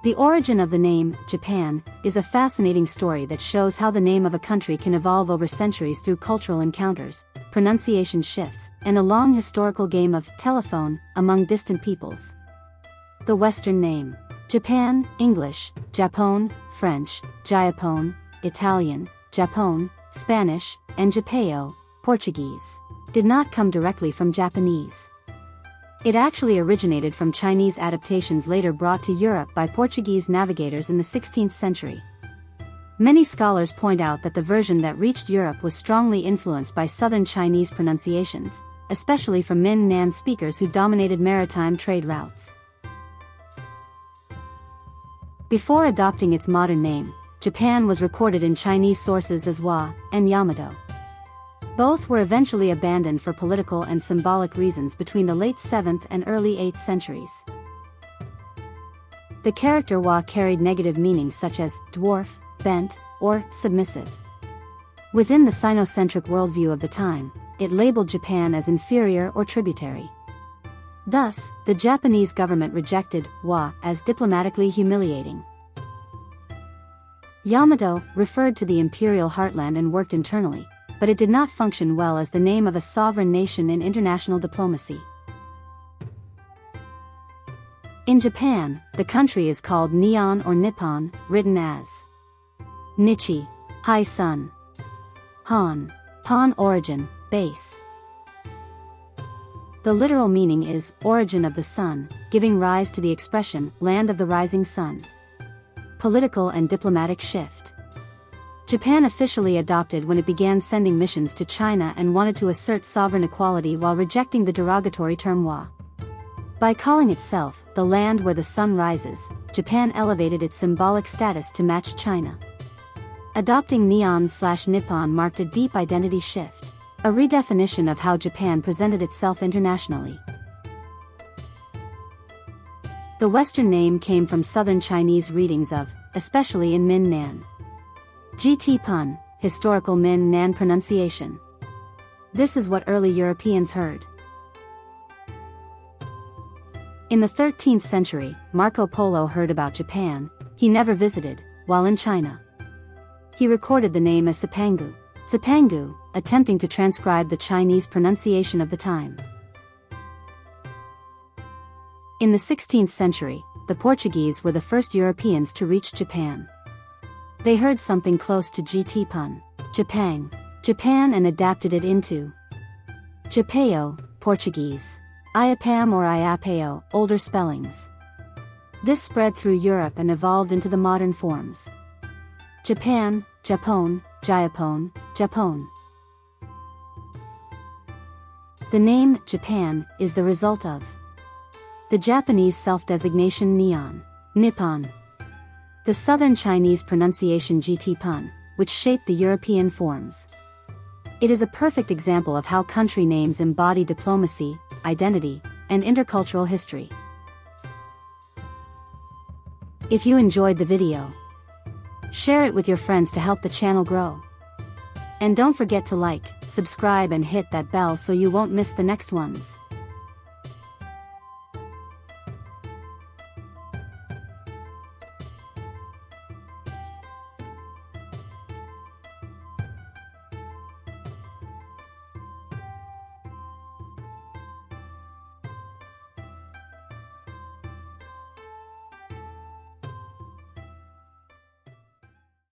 The origin of the name, Japan, is a fascinating story that shows how the name of a country can evolve over centuries through cultural encounters, pronunciation shifts, and a long historical game of telephone among distant peoples. The Western name, Japan, English, Japón, French, Japón, Italian, Japón, Spanish, and Japão, Portuguese, did not come directly from Japanese. It actually originated from Chinese adaptations later brought to Europe by Portuguese navigators in the 16th century. Many scholars point out that the version that reached Europe was strongly influenced by southern Chinese pronunciations, especially from Min-Nan speakers who dominated maritime trade routes. Before adopting its modern name, Japan was recorded in Chinese sources as Wa and Yamato. Both were eventually abandoned for political and symbolic reasons between the late 7th and early 8th centuries. The character Wa carried negative meanings such as dwarf, bent, or submissive. Within the Sinocentric worldview of the time, it labeled Japan as inferior or tributary. Thus, the Japanese government rejected Wa as diplomatically humiliating. Yamato referred to the imperial heartland and worked internally, but it did not function well as the name of a sovereign nation in international diplomacy. In Japan, the country is called Nihon or Nippon, written as Nichi, high sun. Han, Han origin, base. The literal meaning is origin of the sun, giving rise to the expression land of the rising sun. Political and diplomatic shift. Japan officially adopted when it began sending missions to China and wanted to assert sovereign equality while rejecting the derogatory term Wa. By calling itself the land where the sun rises, Japan elevated its symbolic status to match China. Adopting Nihon/Nippon marked a deep identity shift, a redefinition of how Japan presented itself internationally. The Western name came from Southern Chinese readings of, especially in Min-Nan. GT pun, historical Min-Nan pronunciation. This is what early Europeans heard. In the 13th century, Marco Polo heard about Japan. He never visited, while in China. He recorded the name as Sipangu, attempting to transcribe the Chinese pronunciation of the time. In the 16th century, the Portuguese were the first Europeans to reach Japan. They heard something close to GT pun, Japan and adapted it into Japão, Portuguese, Iapam or Iapao, older spellings. This spread through Europe and evolved into the modern forms. Japan, Japón, Japón, Japón. The name Japan is the result of the Japanese self-designation Nippon. The Southern Chinese pronunciation GT pun, which shaped the European forms. It is a perfect example of how country names embody diplomacy, identity, and intercultural history. If you enjoyed the video, share it with your friends to help the channel grow. And don't forget to like, subscribe and hit that bell so you won't miss the next ones.